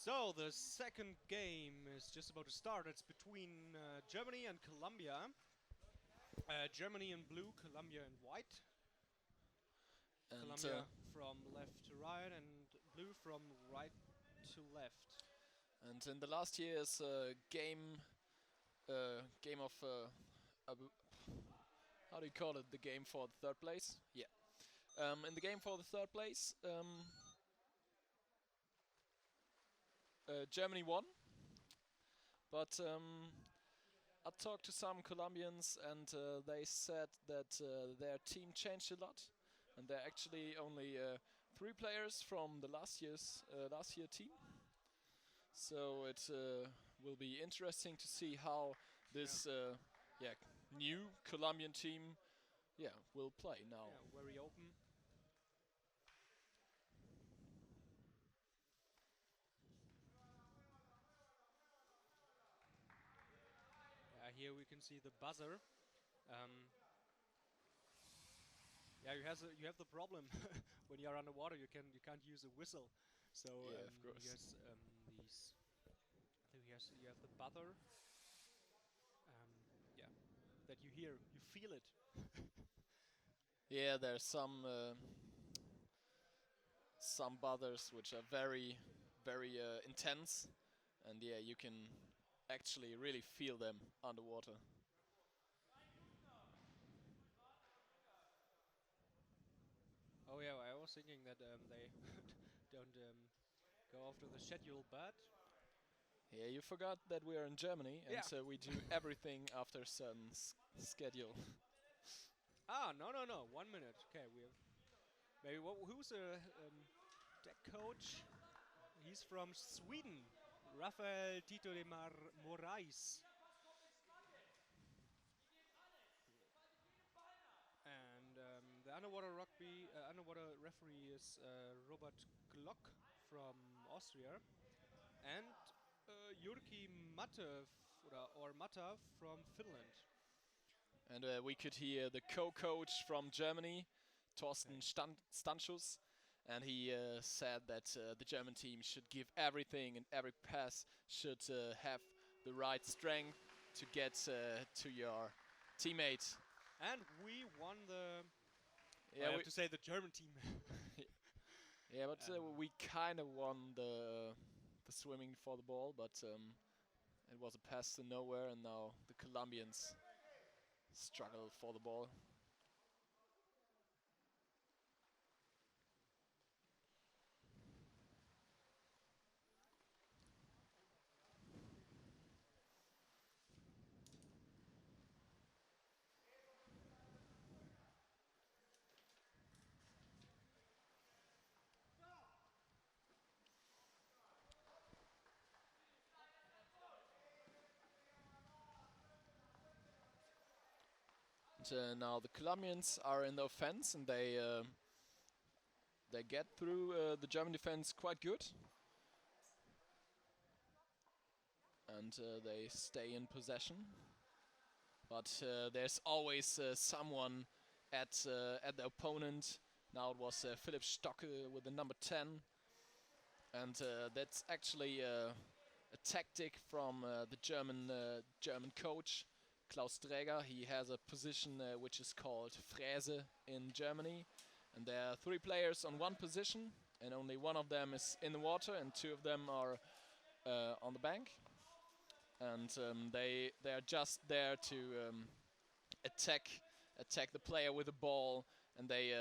So the second game is just about to start. It's between Germany and Colombia. Germany in blue, Colombia in white. And Colombia from left to right and blue from right to left. and in the last year's game of how do you call it? The game for the third place. Yeah. In the game for the third place, Germany won. But I talked to some Colombians, and they said that their team changed a lot, and they're actually only 3 players from the last year team. So it will be interesting to see how this new Colombian team will play now. Yeah, very open. Here we can see the buzzer. Um, yeah, you have the problem when you are underwater. You can't use a whistle. So Yeah, of course. yes, these. I think you have the buzzer. Yeah, that you hear, you feel it. Yeah, there's some buzzers which are very intense, and yeah, you can actually really feel them underwater. Oh yeah, I was thinking that they don't go after the schedule, but Yeah, you forgot that we are in Germany, and yeah. we do everything after a certain schedule. No. 1 minute. Okay, we have maybe who's a deck coach? He's from Sweden. Rafael Tito de Moraes. And the underwater referee is Robert Glock from Austria, and Jyrki Mate or Mata from Finland. And we could hear the co-coach from Germany, Okay. Thorsten Stanchus, and he said that the German team should give everything, and every pass should have the right strength to get to your teammate. And we won the. I Yeah, have to say the German team. yeah, but we kind of won the swimming for the ball, but it was a pass to nowhere, and now the Colombians struggle for the ball. And now the Colombians are in the offense, and they get through the German defense quite good, and they stay in possession. But there's always someone at the opponent. Now it was Philipp Stocke with the number 10, and that's actually a tactic from the German coach Klaus Dräger. He has a position which is called Fräse in Germany, and there are 3 players on one position, and only one of them is in the water, and 2 of them are on the bank, and they are just there to attack the player with the ball, and they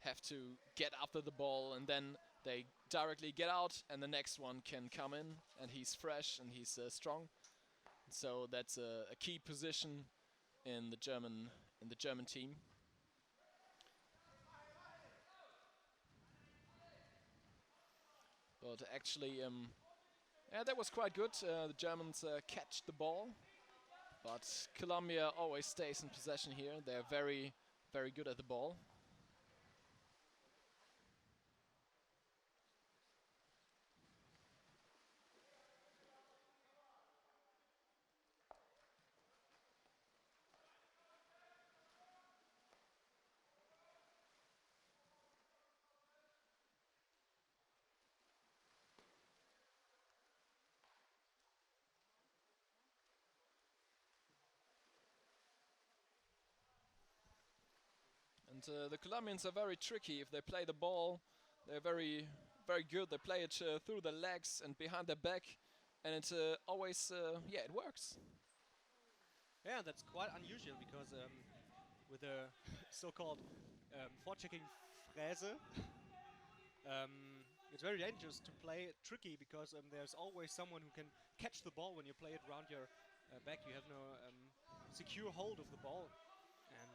have to get after the ball, and then they directly get out, and the next one can come in, and he's fresh and he's strong. So that's a key position in the German team. But actually, that was quite good. The Germans catch the ball, but Colombia always stays in possession here. They're very good at the ball. And the Colombians are very tricky. If they play the ball, they're very, very good. They play it through the legs and behind their back, and it's always, it works. Yeah, that's quite unusual because with a so-called forechecking Fräse, it's very dangerous to play it tricky because there's always someone who can catch the ball when you play it around your back. You have no secure hold of the ball, and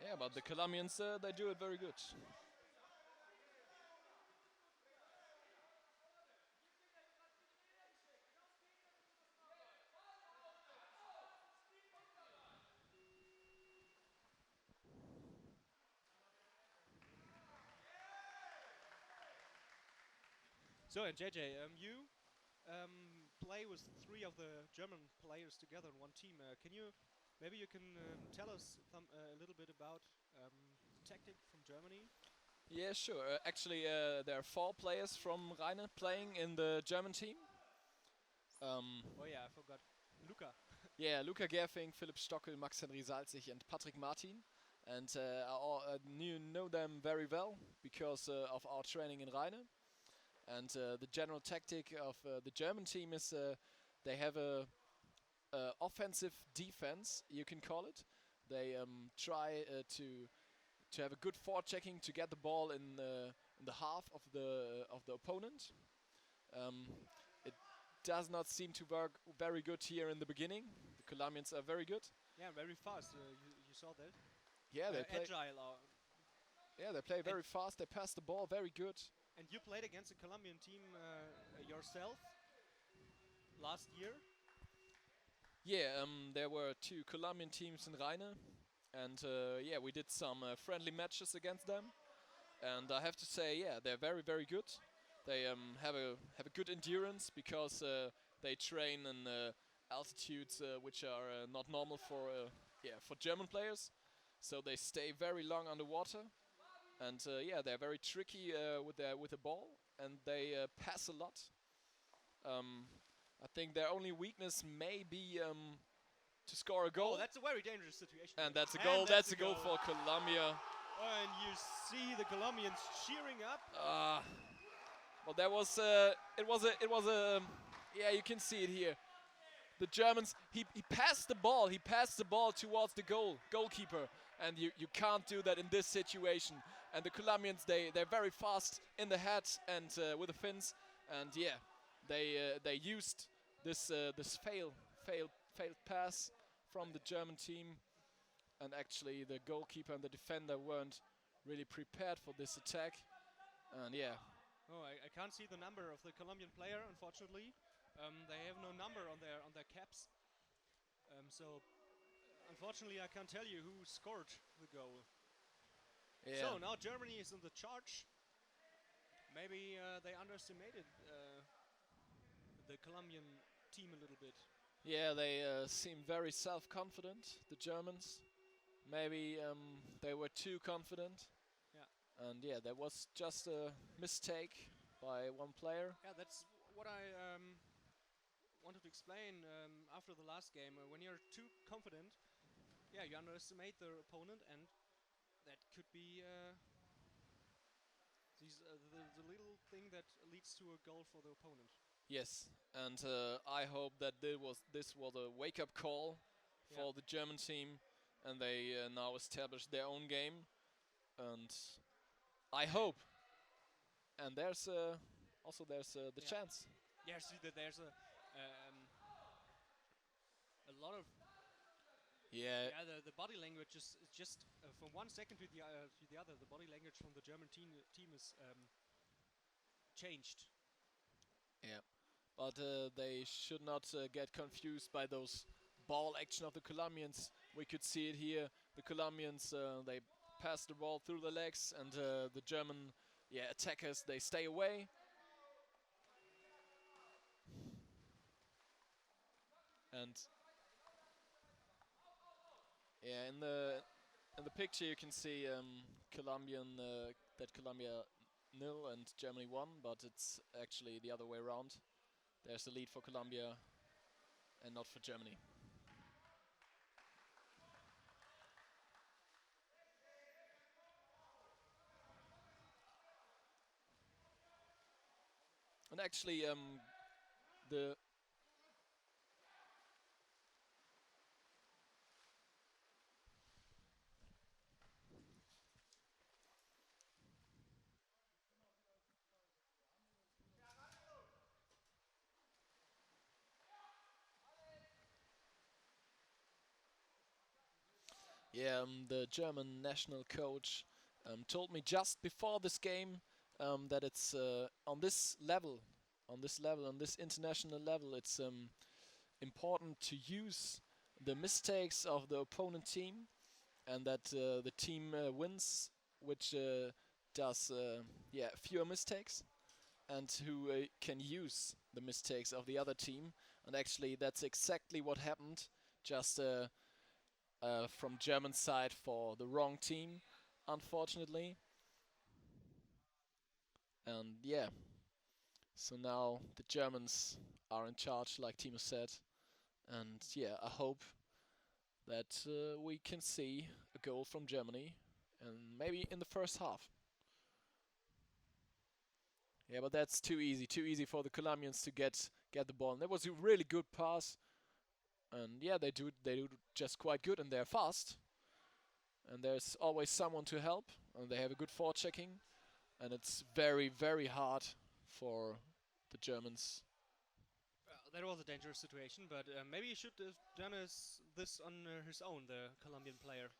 Yeah, but the Colombians, they do it very good. so and JJ, you play with 3 of the German players together in one team. Maybe you can tell us a little bit about the tactic from Germany? Yeah, sure. Actually, there are 4 players from Rheine playing in the German team. Oh yeah, I forgot. Luca. Yeah, Luca Gerfing, Philipp Stockel, Max-Henry Salzig, and Patrick Martin. And I know them very well because of our training in Rheine. And the general tactic of the German team is they have a offensive defense, you can call it. They try to have a good forechecking to get the ball in the half of the opponent. It does not seem to work very good here in the beginning. The Colombians are very good. Yeah, very fast. You saw that. Yeah, they play. Agile. Yeah, they play very fast. They pass the ball very good. And you played against a Colombian team yourself last year. Yeah, there were 2 Colombian teams in Rheine, and we did some friendly matches against them. And I have to say, yeah, they're very, very good. They have a good endurance because they train in altitudes which are not normal for German players. So they stay very long underwater, and they're very tricky with the ball, and they pass a lot. I think their only weakness may be to score a goal. Oh, that's a very dangerous situation. And that's a goal. That's a goal for Colombia. And you see the Colombians cheering up. Well, there was you can see it here. The Germans, he passed the ball. He passed the ball towards the goalkeeper, and you can't do that in this situation. And the Colombians, they're very fast in the head and with the fins, and they used this failed pass from the German team, and actually the goalkeeper and the defender weren't really prepared for this attack, and Oh, I can't see the number of the Colombian player, unfortunately. They have no number on their caps. So unfortunately, I can't tell you who scored the goal. Yeah. So now Germany is in the charge. Maybe they underestimated the Colombian team a little bit. Yeah, they seem very self-confident, the Germans. Maybe they were too confident. Yeah. And there was just a mistake by one player. Yeah, that's what I wanted to explain after the last game. When you're too confident, you underestimate the opponent, and that could be the little thing that leads to a goal for the opponent. Yes, and I hope that this was a wake-up call for the German team, and they now establish their own game. And I hope. And there's also the chance. Yeah, see that there's a lot of the body language is just from 1 second to the other. The body language from the German team is changed. Yeah, but they should not get confused by those ball action of the Colombians. We could see it here. The Colombians they pass the ball through the legs, and the German attackers, they stay away. And in the picture you can see that Colombia 0 and Germany 1, but it's actually the other way around. There's the lead for Colombia and not for Germany. And actually, the the German national coach told me just before this game that it's on this level, on this international level, it's important to use the mistakes of the opponent team, and that the team wins, which does fewer mistakes, and who can use the mistakes of the other team. And actually, that's exactly what happened. Just from German side for the wrong team, unfortunately. And yeah, so now the Germans are in charge, like Timo said. And yeah, I hope that we can see a goal from Germany, and maybe in the first half. Yeah, but that's too easy for the Colombians to get the ball. And that was a really good pass, and yeah, they do just quite good, and they're fast. And there's always someone to help, and they have a good forechecking, and it's very, very hard for the Germans. That was a dangerous situation, but maybe he should have done this on his own, the Colombian player.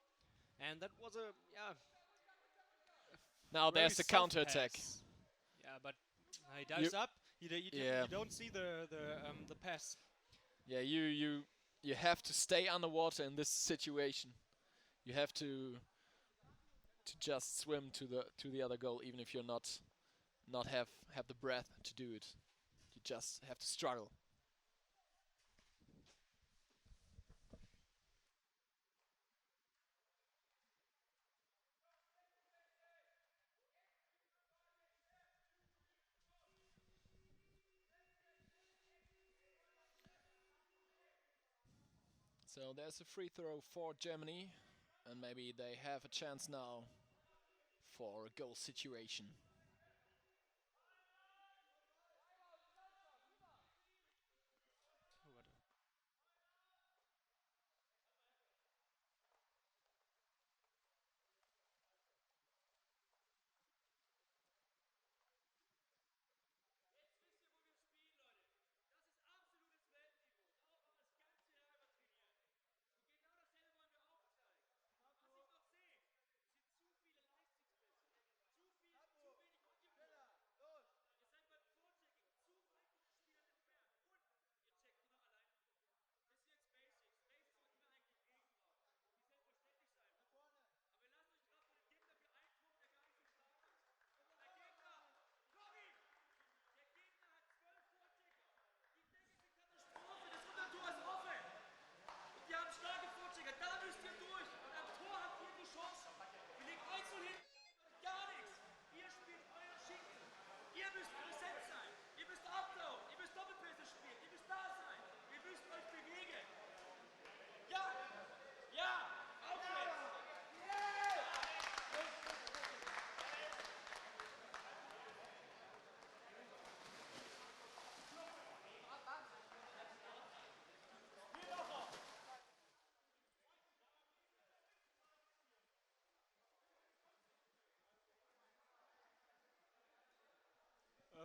And that was a Now very there's the soft counter attack. pass. Yeah, but he You, dives up. yeah, You don't see the pass. yeah. You have to stay underwater in this situation. You have to just swim to the other goal, even if you're not have the breath to do it. You just have to struggle. So there's a free throw for Germany, and maybe they have a chance now for a goal situation. What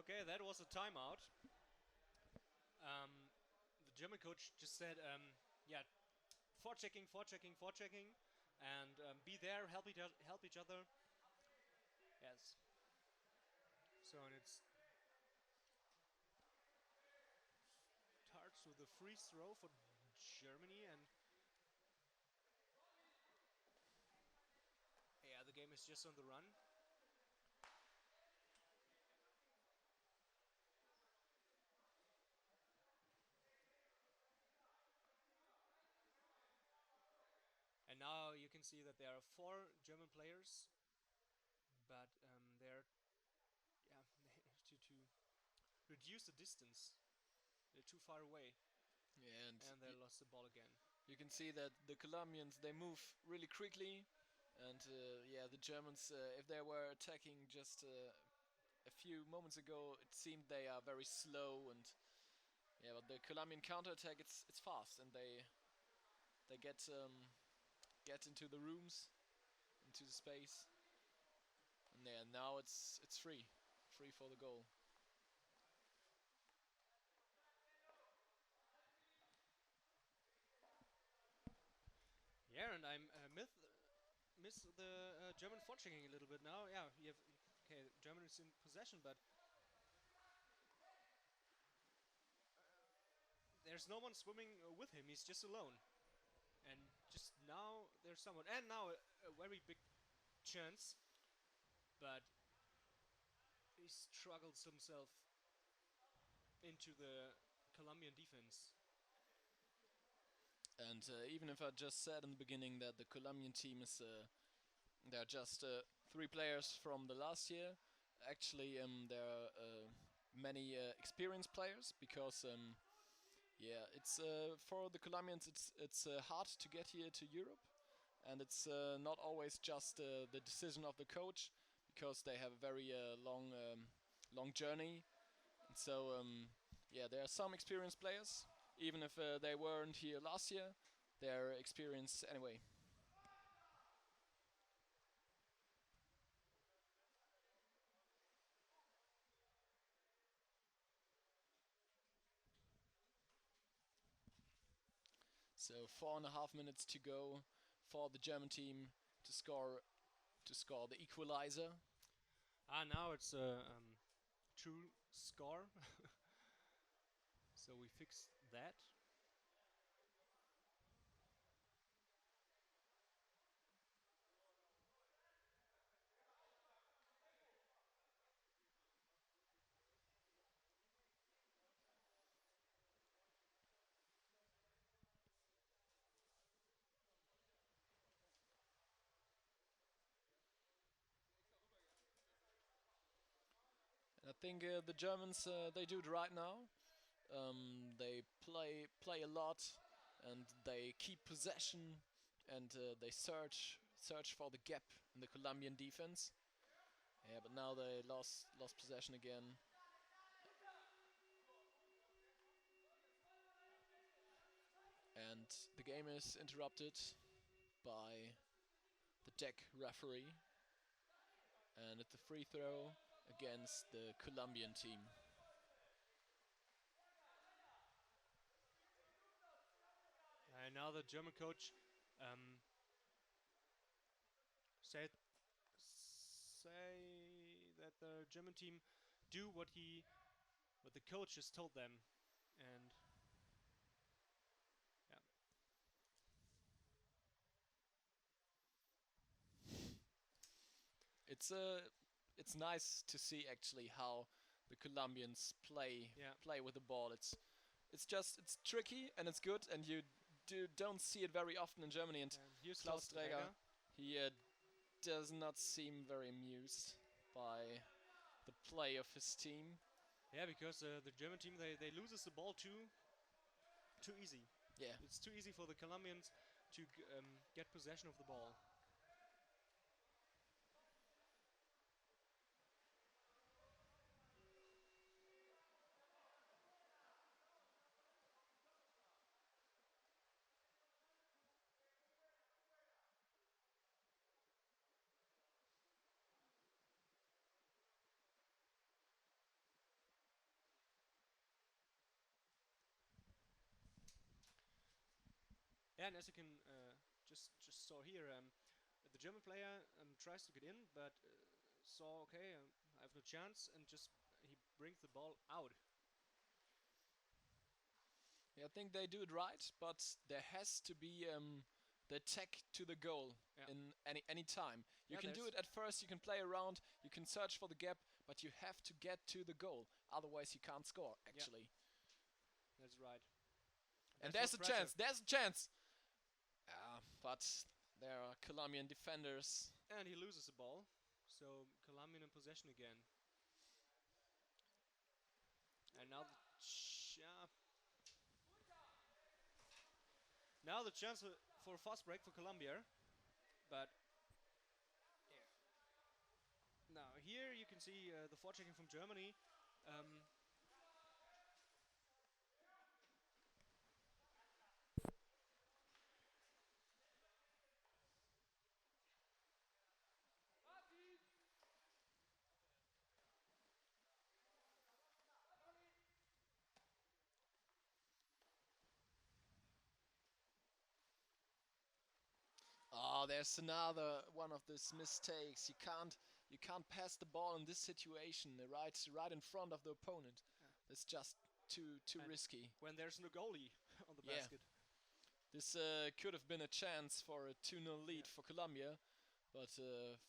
Okay, that was a timeout. The German coach just said, yeah, forechecking, and be there, help each other. Yes. So and it starts with a free throw for Germany, and yeah, the game is just on the run. And now you can see that there are 4 German players, but they're yeah to reduce the distance. They're too far away, Yeah, and and they lost the ball again. you can see that the Colombians, they move really quickly, and yeah, the Germans, if they were attacking just a few moments ago it seemed they are very slow, and yeah, but the Colombian counterattack, it's fast, and they get into the rooms, into the space, and yeah, now it's free for the goal. Yeah, and I'm miss the German forechecking a little bit now. Yeah, you have okay. German is in possession, but there's no one swimming with him. He's just alone. And just now there's someone, and now a very big chance, but he struggles himself into the Colombian defense. And even if I just said in the beginning that the Colombian team is they're just 3 players from the last year, actually there are many experienced players, because yeah, it's for the Colombians it's hard to get here to Europe, and it's not always just the decision of the coach, because they have a very long journey. And so yeah, there are some experienced players, even if they weren't here last year. They're experienced anyway. So 4.5 minutes to go for the German team to score the equalizer. Now it's a true score. So we fixed that. And I think the Germans they do it right now. They play a lot, and they keep possession, and they search for the gap in the Colombian defense. Yeah, but now they lost possession again, and the game is interrupted by the deck referee, and it's a free throw against the Colombian team. And now the German coach um, said say that the German team do what the coach just told them, and yeah, It's it's nice to see actually how the Colombians yeah, play with the ball. It's tricky and it's good, and you don't see it very often in Germany. And and here's Klaus Klaus Träger, Träger. he does not seem very amused by the play of his team. Yeah, because the German team they loses the ball too easy. Yeah, It's too easy for the Colombians to get possession of the ball. Yeah, and as you can just saw here, the German player tries to get in, but saw okay, I have no chance, and just he brings the ball out. yeah, I think they do it right, but there has to be the attack to the goal Yeah, in any time. You yeah, can do there's it at first, you can play around, you can search for the gap, but you have to get to the goal. Otherwise, you can't score. yeah, Actually, that's right. and There's no there's a pressure, chance. There's a chance. But there are Colombian defenders. and he loses the ball. So Colombian in possession again, and now now the chance for a fast break for Colombia, but yeah. Now here you can see the forechecking from Germany. Um, Oh, there's another one of these mistakes. You can't pass the ball in this situation, right in front of the opponent. yeah. It's just too And risky. when there's no goalie on the Yeah, basket. this could have been a chance for a 2-0 Yeah. lead for Colombia, but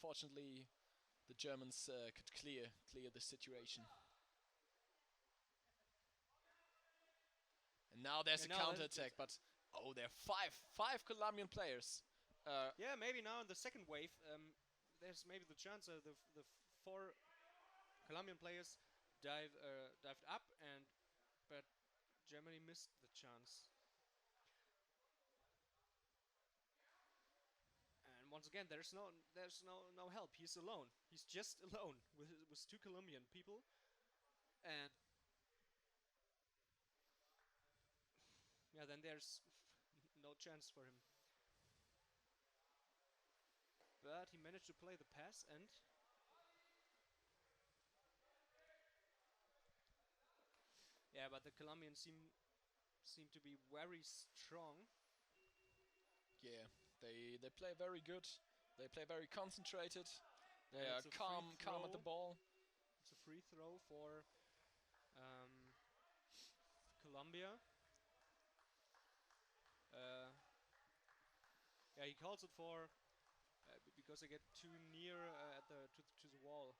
fortunately the Germans could clear the situation. And now there's And a now counter-attack, but oh, there are five Colombian players. yeah, maybe now in the second wave, there's maybe the chance the four Colombian players dived up, and but Germany missed the chance. And once again, there's no help. He's alone. He's just alone with two Colombian people, and yeah, then there's no chance for him. But he managed to play the pass, and yeah, but the Colombians seem to be very strong. Yeah, they play very good. They play very concentrated. They And are it's a free calm at the throw. ball. It's a free throw for um, Colombia. Uh, yeah, he calls it for because they get too near at the to the wall.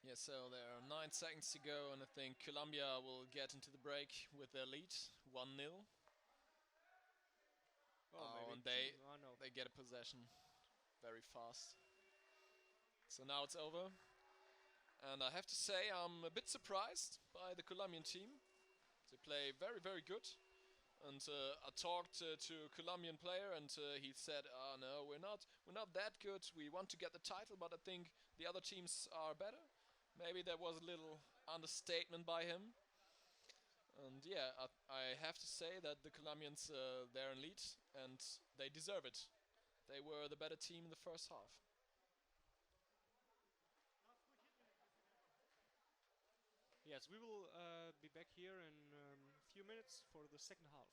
Yeah, so there are 9 seconds to go, and I think Colombia will get into the break with their lead, 1-0. Oh, Oh, maybe and two. they Oh no. they get a possession very fast. So now it's over, and I have to say I'm a bit surprised by the Colombian team. They play very good. And I talked to a Colombian player, and he said, "Oh no, we're not that good. We want to get the title, but I think the other teams are better." Maybe that was a little understatement by him. And yeah, I have to say that the Colombians they're in lead, and they deserve it. They were the better team in the first half. Yes, we will be back here in a few minutes for the second half.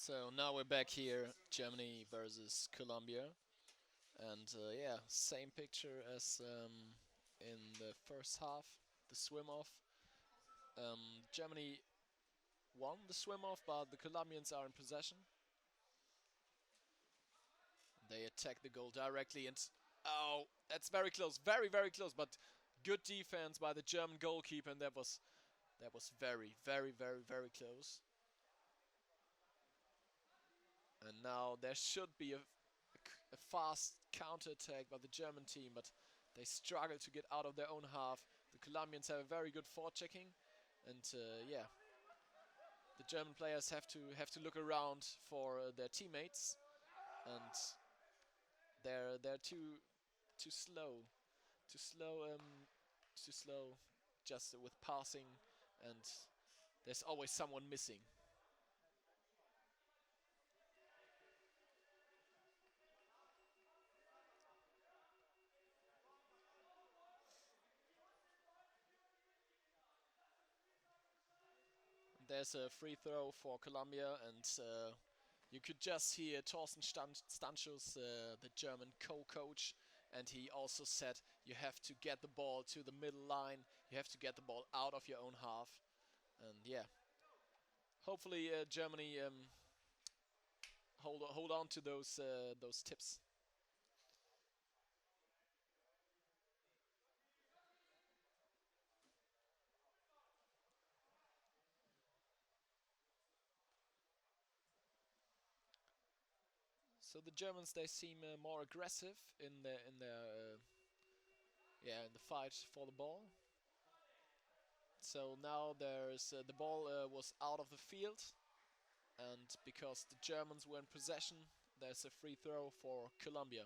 So now we're back here, Germany versus Colombia, and yeah, same picture as in the first half, the swim-off. Germany won the swim-off, but the Colombians are in possession. They attack the goal directly, and oh, that's very close, very very close, but good defense by the German goalkeeper, and that was very very very very close. And now there should be a fast counter-attack by the German team, but they struggle to get out of their own half. The Colombians have a very good forechecking, and yeah, the German players have to look around for their teammates, and they're too slow, too slow, too slow, just with passing, and there's always someone missing. There's a free throw for Colombia, and you could just hear Thorsten Stanchus, the German co-coach, and he also said you have to get the ball to the middle line, you have to get the ball out of your own half, and yeah, hopefully Germany hold on to those tips. So the Germans, they seem more aggressive in their yeah, in the fight for the ball. So now there's the ball was out of the field, and because the Germans were in possession, there's a free throw for Colombia.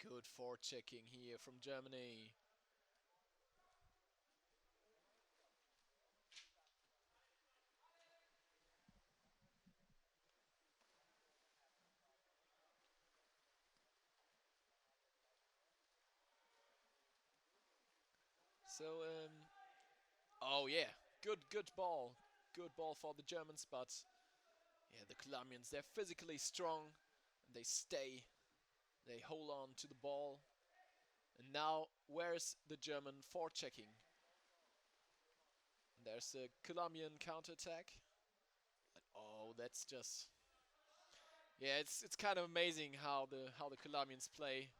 Good forechecking here from Germany. So oh yeah, good ball for the Germans, but yeah, the Colombians, they're physically strong, and they stay, they hold on to the ball. And now, where's the German forechecking? There's a Colombian counterattack. Oh, that's just, yeah, it's kind of amazing how the Colombians play.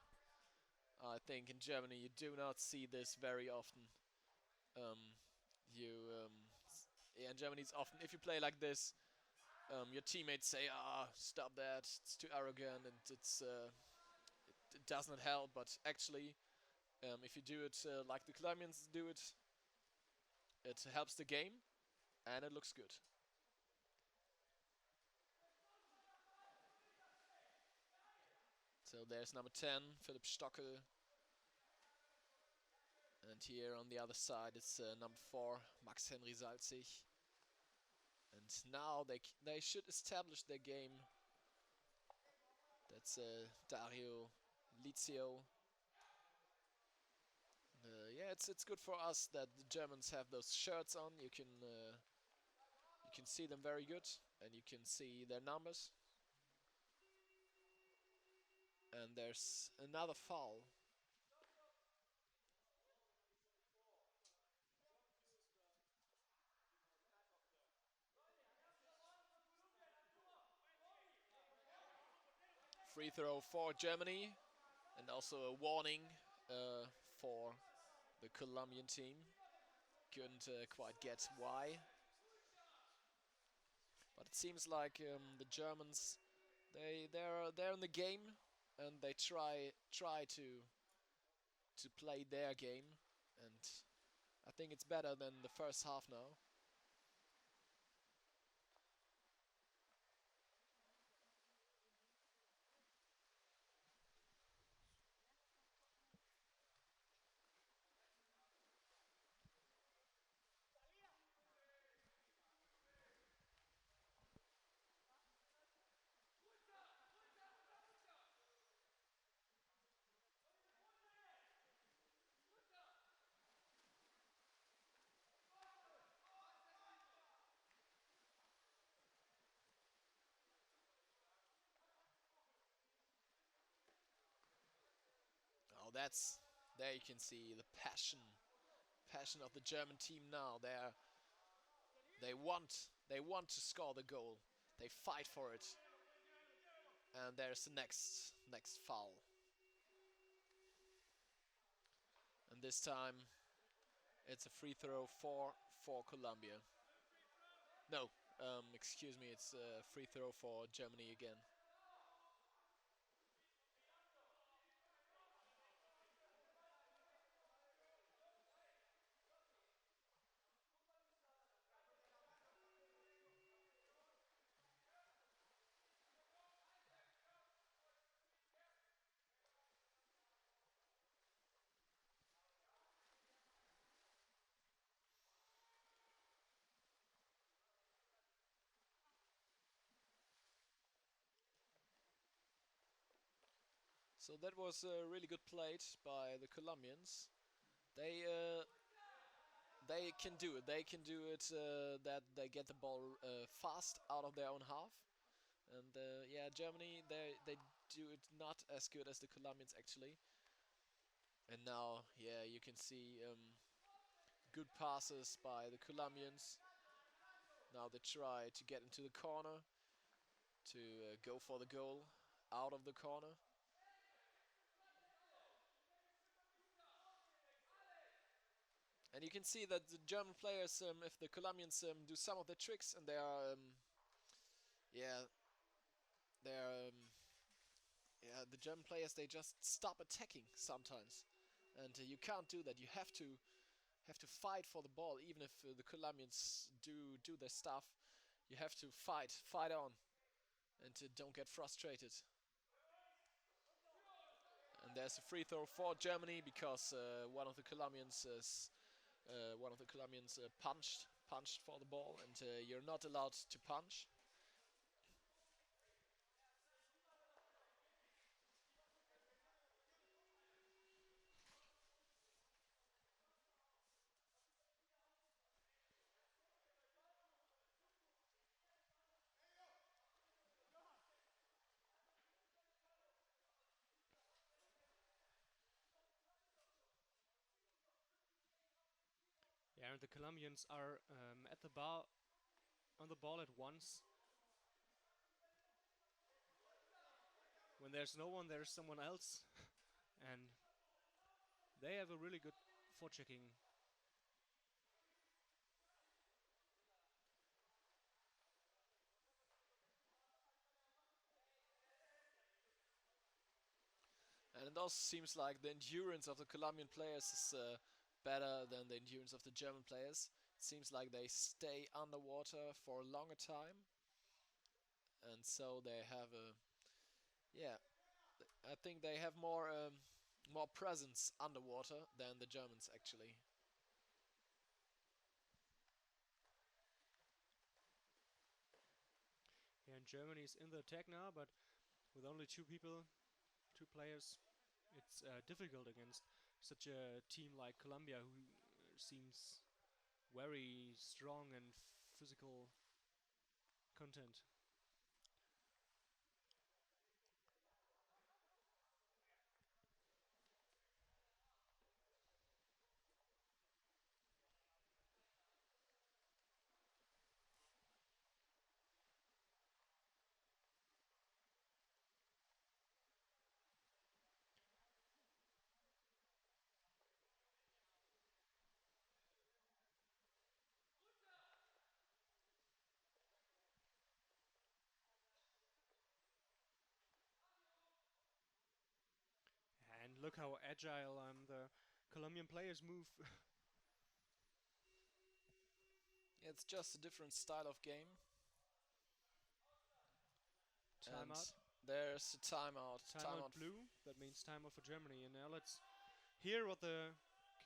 I think in Germany you do not see this very often. Um, you yeah, in Germany it's often, if you play like this, your teammates say, "Ah, stop that! It's too arrogant, and it does not help." But actually, if you do it like the Colombians do it, it helps the game, and it looks good. So there's number 10, Philipp Stockel. And here on the other side it's number 4, Max Henry Salzig. And now they should establish their game. That's Dario Lizio. Yeah, it's good for us that the Germans have those shirts on. You can see them very good, and you can see their numbers. And there's another foul. Free throw for Germany, and also a warning for the Colombian team. Couldn't quite get why, but it seems like the Germans, they're in the game, and they try to play their game, and I think it's better than the first half now. Now there you can see the passion of the German team now. They want to score the goal. They fight for it. And there's the next foul. And this time it's a free throw for Colombia. No, excuse me, it's a free throw for Germany again. So that was a really good play by the Colombians. They can do it. They can do it. That they get the ball fast out of their own half. And yeah, Germany they do it not as good as the Colombians actually. And now, yeah, you can see good passes by the Colombians. Now they try to get into the corner to go for the goal out of the corner. And you can see that the German players, if the Colombians do some of the tricks, and they are, yeah, they are, yeah, the German players they just stop attacking sometimes, and you can't do that. You have to fight for the ball, even if the Colombians do their stuff. You have to fight on, and don't get frustrated. And there's a free throw for Germany because one of the Colombians punched for the ball, and you're not allowed to punch. Yeah, and the Colombians are at the bar on the ball at once. When there's no one, there's someone else, and they have a really good forechecking. And it also seems like the endurance of the Colombian players is better than the endurance of the German players. It seems like they stay underwater for a longer time, and so they have a, yeah, I think they have more presence underwater than the Germans actually. Yeah, and Germany is in the attack now, but with only two people, two players, it's difficult against such a team like Colombia, who seems very strong and physical content. And look how agile the Colombian players move. It's just a different style of game. And Timeout. there's a timeout. Timeout blue. That means timeout for Germany. And now let's hear what the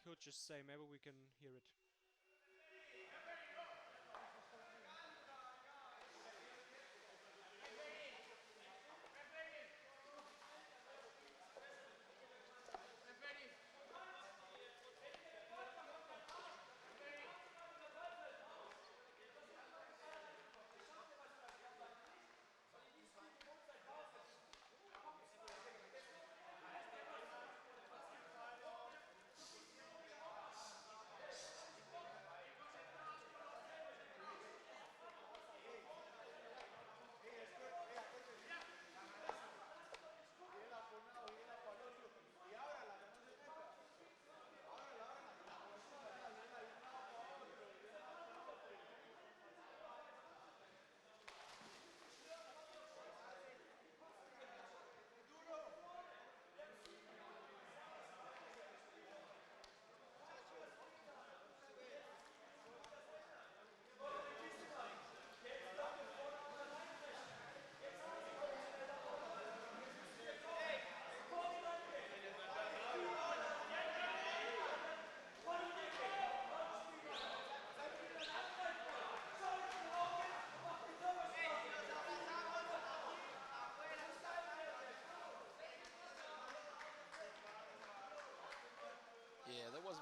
coaches say. Maybe we can hear it.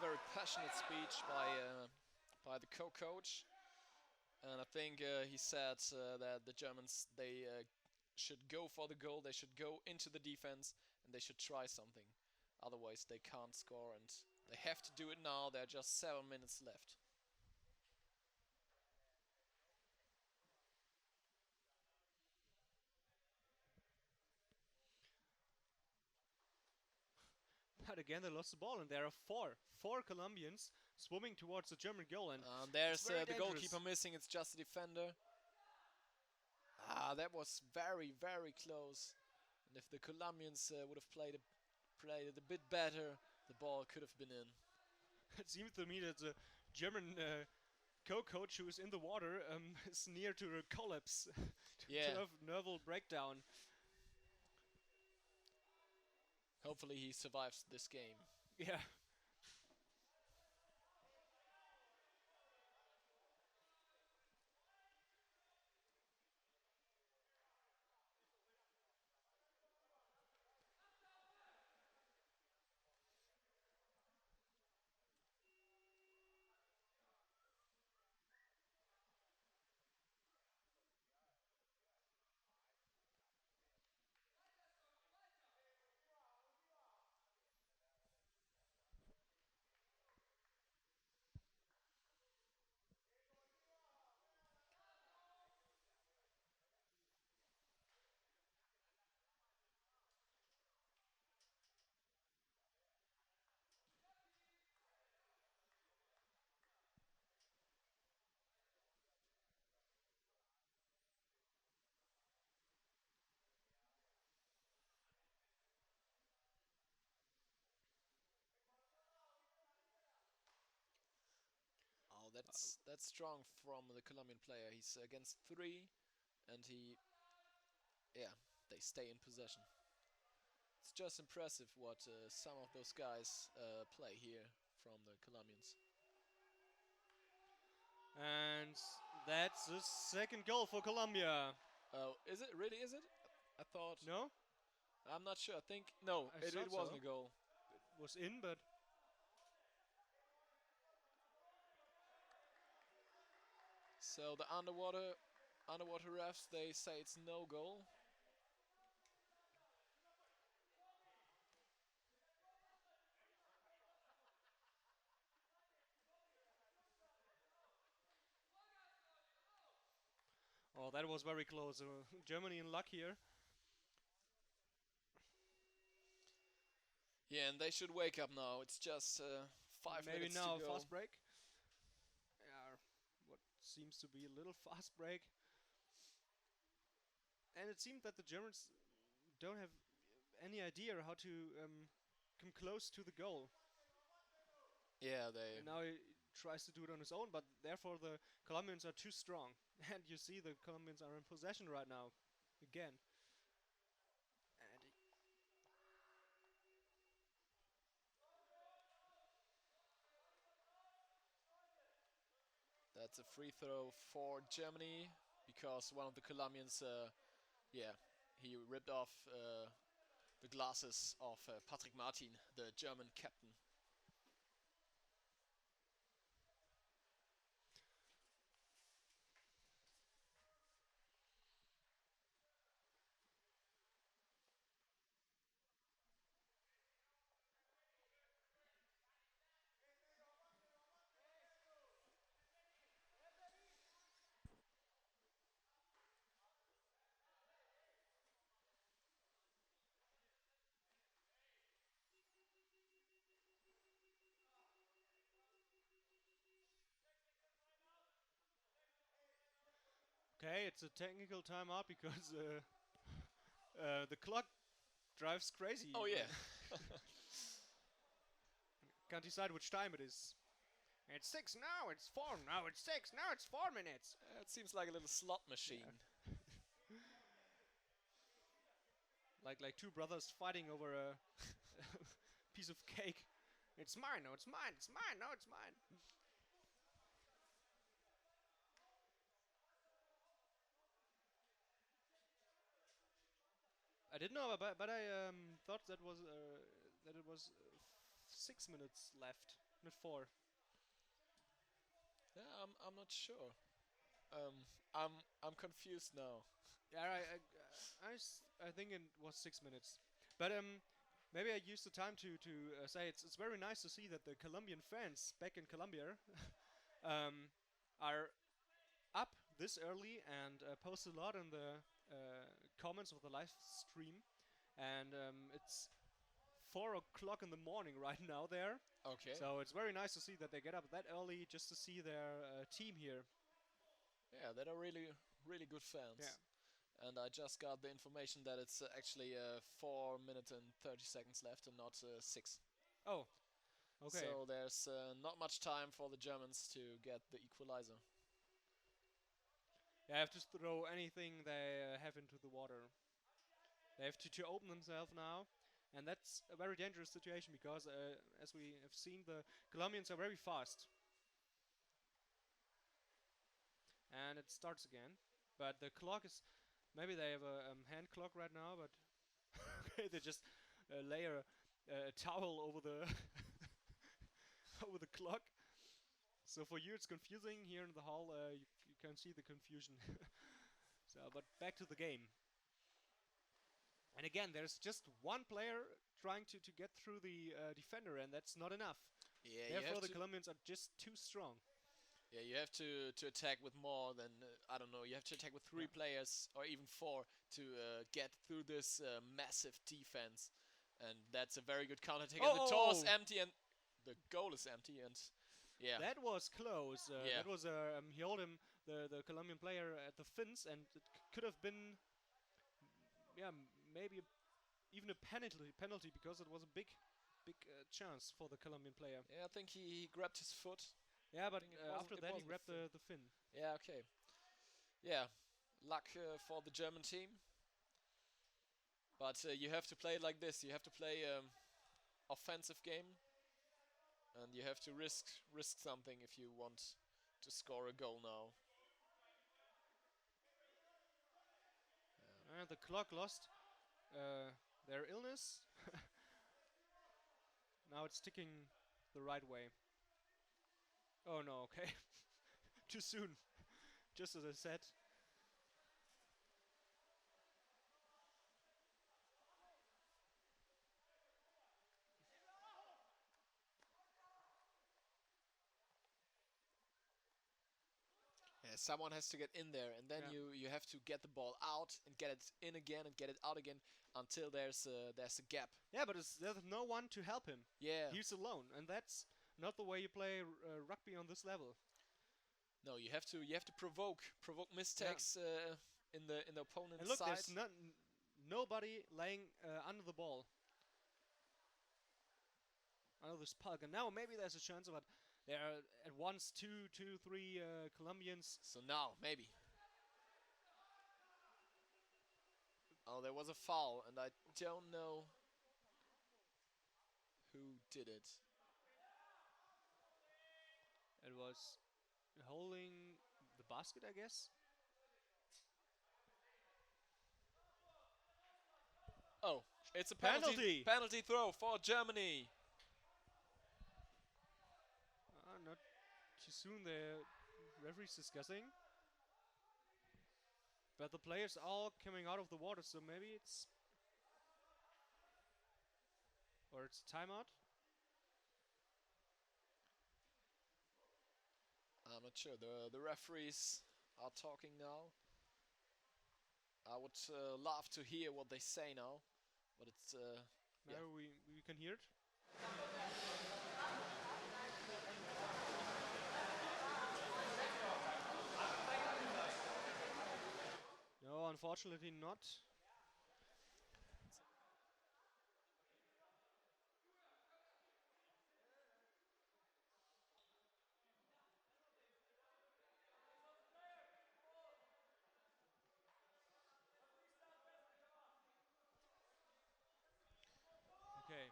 very passionate speech by the co-coach, and I think he said that the Germans they should go for the goal. They should go into the defense and they should try something. Otherwise, they can't score, and they have to do it now. There are just 7 minutes left. But again, they lost the ball, and there are four Colombians swimming towards the German goal, and There's very the dangerous. goalkeeper missing. It's just a defender. That was very, very close. And if the Colombians would have played it a bit better, the ball could have been in. It seems to me that the German co-coach who is in the water is near to a collapse, Yeah. to have nerval breakdown. Hopefully he survives this game. Yeah. Oh, that's strong from the Colombian player. He's against 3, and they stay in possession. It's just impressive what some of those guys play here from the Colombians. And that's the second goal for Colombia. Oh, is it? Really, is it? I thought... No? I'm not sure. I think... No, I it thought wasn't so. a goal. It was in, but... So the underwater refs, they say it's no goal. Oh, that was very close. Germany in luck here. Yeah, and they should wake up now. It's just 5 Maybe minutes now to a go. fast break. Yeah, what seems to be a little fast break. And it seemed that the Germans don't have any idea how to come close to the goal. Yeah, they... And now he tries to do it on his own, but therefore the Colombians are too strong. And you see the Colombians are in possession right now. Again. And That's a free throw for Germany, because one of the Colombians, he ripped off the glasses of Patrick Martin, the German captain. okay, it's a technical timeout because the clock drives crazy. Oh yeah. Can't decide which time it is. It's 6 now, it's 4 now, it's 6 now, it's 4 minutes. It seems like a little slot machine. Yeah. like two brothers fighting over a piece of cake. It's mine, no, it's mine, it's mine, no, it's mine. I didn't know, but I thought that it was 6 minutes left. not 4. Yeah, I'm not sure. Um, I'm confused now. Yeah, I think it was 6 minutes. But maybe I use the time to say it's very nice to see that the Colombian fans back in Colombia um, are up this early and post a lot in the comments of the live stream. And it's 4 o'clock in the morning right now there. Okay. So it's very nice to see that they get up that early just to see their team here. Yeah, that are really good Yeah. fans. And I just got the information that it's actually 4 minutes and 30 seconds left and not 6. Oh, okay. So there's not much time for the Germans to get the equalizer. They have to throw anything they have into the water. They have to open themselves now. And that's a very dangerous situation because, as we have seen, the Colombians are very fast. And it starts again. But the clock is. Maybe they have a hand clock right now, but. Okay, they just lay a towel over the. over the clock. So for you it's confusing. Here in the hall, you can see the confusion. So, but back to the game. And again, there's just one player trying to get through the defender, and that's not enough. Yeah, Therefore, the Colombians are just too strong. Yeah, you have to attack with more than I don't know. You have to attack with 3 players or even 4 to get through this massive defense, and that's a very good counter attack. And the door is empty, and the goal is empty, and yeah, that was close. Yeah. That was he held him the Colombian player at the fins, and it could have been maybe even a penalty because it was a big chance for the Colombian player. Yeah, I think he grabbed his foot. Yeah, but think it after wasn't- it that he wasn't grabbed the the fin. Yeah, okay. Yeah, luck for the German team. But you have to play it like this. You have to play offensive game, and you have to risk something if you want to score a goal now. And the clock lost their illness. Now it's ticking the right way. Oh no, okay. Too soon. Just as I said. Yeah, someone has to get in there, and then you have to get the ball out and get it in again and get it out again until there's a gap. Yeah, but there's no one to help him. Yeah. He's alone, and that's not the way you play rugby on this level. No, you have to provoke mistakes in the opponent's and look, side. there's nobody laying under the ball. Under this puck, and now maybe there's a chance, but there are at once two, three Colombians. So now maybe. Oh, there was a foul, and I don't know who did it. It was holding the basket, I guess. Oh, it's a penalty. Penalty throw for Germany. Not too soon. The referee's discussing. But the players are all coming out of the water, so maybe it's... Or it's a timeout? I'm not sure. The referees are talking now. I would love to hear what they say now, but it's Maybe we can hear it. No, unfortunately not. Okay.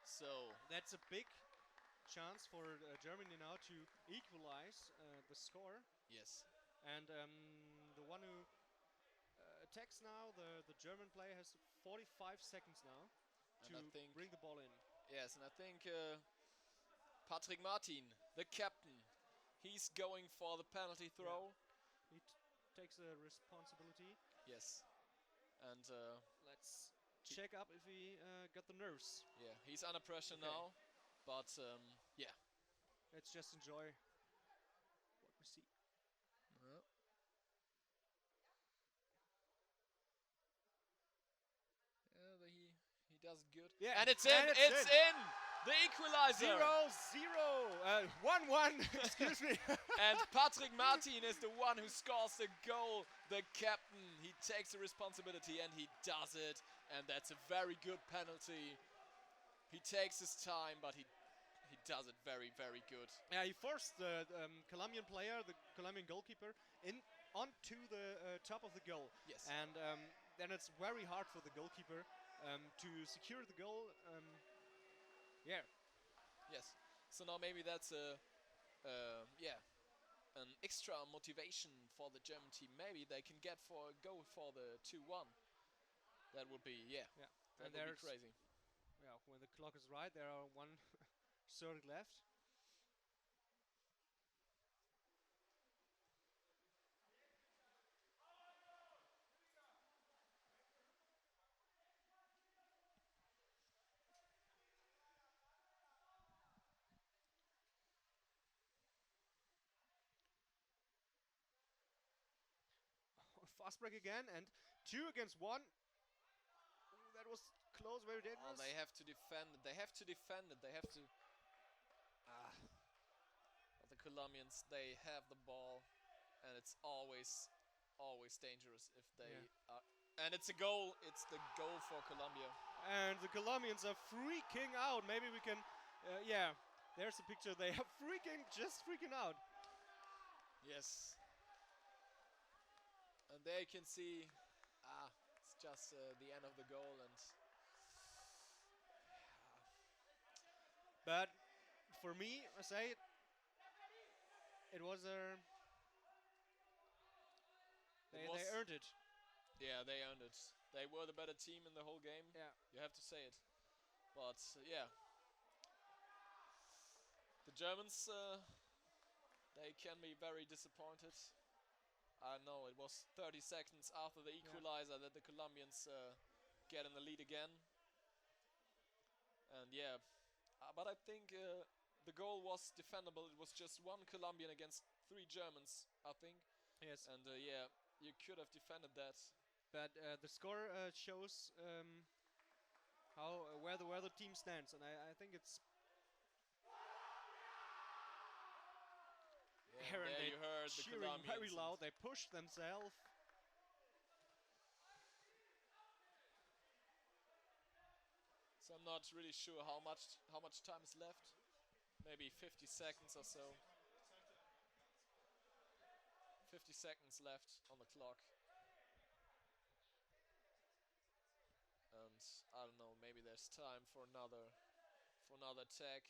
So that's a big chance for Germany now to equalize the score. Yes. And the one who attacks now, the German player has 45 seconds now to bring the ball in. Yes, and I think Patrick Martin, the captain, he's going for the penalty throw. He takes a responsibility. Yes. And let's check up if he got the nerves. Yeah, he's under pressure now. But yeah. Let's just enjoy what we see. Yeah, he does good. Yeah, and it's in! It's in! The equalizer! 0-0! 1-1, excuse me. And Patrick Martin is the one who scores the goal. The captain, he takes the responsibility and he does it. And that's a very good penalty. He takes his time, but he does it very, very good. Yeah, he forced the Colombian player, the Colombian goalkeeper, onto the top of the goal. Yes. And then it's very hard for the goalkeeper to secure the goal. Yeah. Yes. So now maybe that's an extra motivation for the German team. Maybe they can go for the 2-1. That would be that would be crazy. Yeah, when the clock is right, there are 1 third left. Fast break again, and 2 against 1. That was close, very dangerous. Oh, they have to defend it. They have to defend it. They have to. But the Colombians, they have the ball, and it's always dangerous if they are. And it's a goal. It's the goal for Colombia. And the Colombians are freaking out. Maybe we can. There's a picture. They are just freaking out. Yes. And there you can see, it's just the end of the goal. But for me, I say it was a. They earned it. Yeah, they earned it. They were the better team in the whole game. Yeah. You have to say it. But yeah. The Germans, they can be very disappointed. I know it was 30 seconds after the equalizer that the Colombians get in the lead again. And yeah, but I think the goal was defendable. It was just 1 Colombian against 3 Germans, I think. Yes. And yeah, you could have defended that. But the score shows where the team stands, and I think it's. Yeah, there you heard the Colombians very loud. They pushed themselves. So I'm not really sure how much time is left. Maybe 50 seconds or so. 50 seconds left on the clock. And I don't know, maybe there's time for another attack.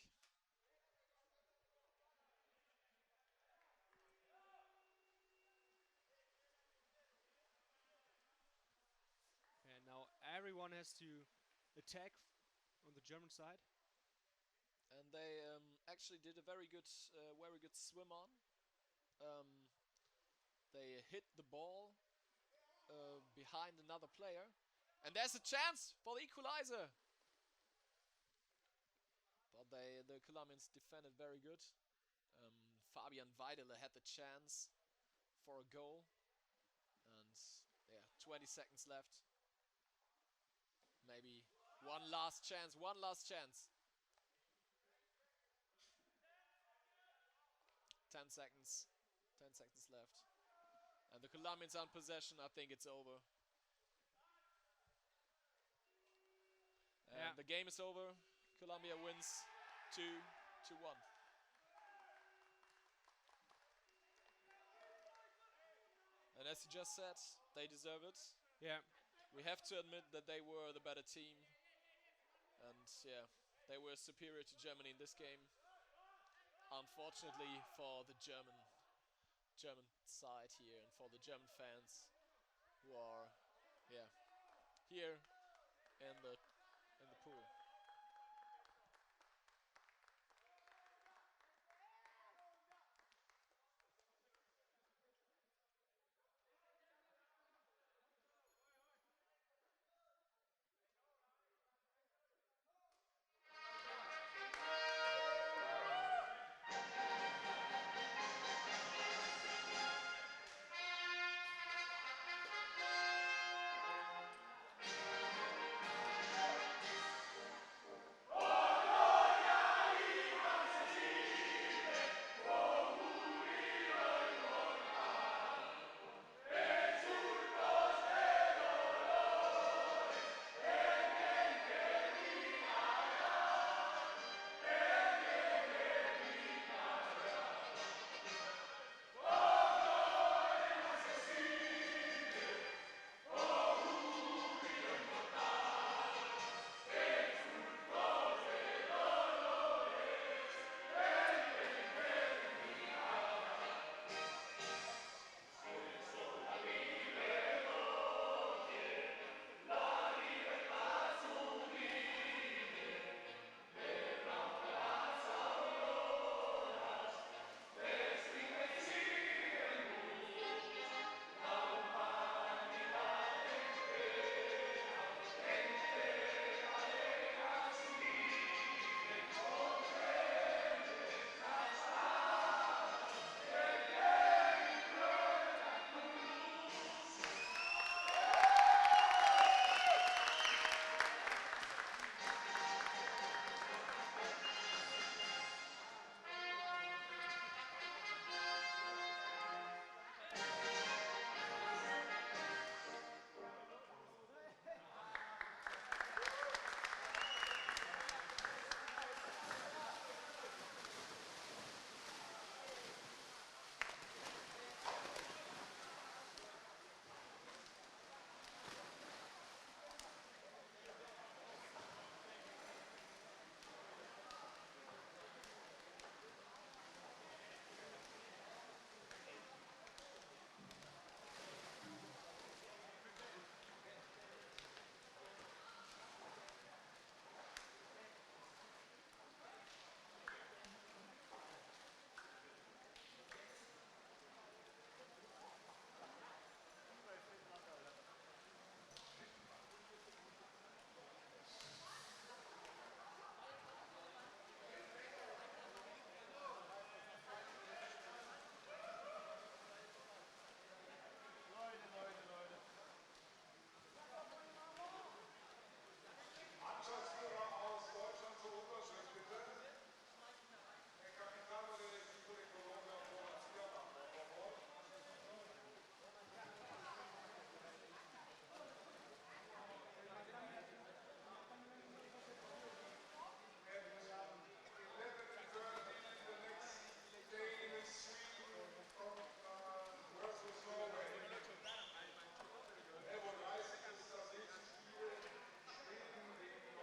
And now everyone has to attack on the German side. And they actually did a very good swim on. They hit the ball behind another player. And there's a chance for the equalizer. But the Colombians defended very good. Fabian Weidele had the chance for a goal. And yeah, 20 seconds left. Maybe one last chance. 10 seconds. 10 seconds left. And the Colombians are in possession. I think it's over. And the game is over. Colombia wins 2-1. And as you just said, they deserve it. Yeah. We have to admit that they were the better team. And yeah, they were superior to Germany in this game. Unfortunately for the German side here and for the German fans who are here in the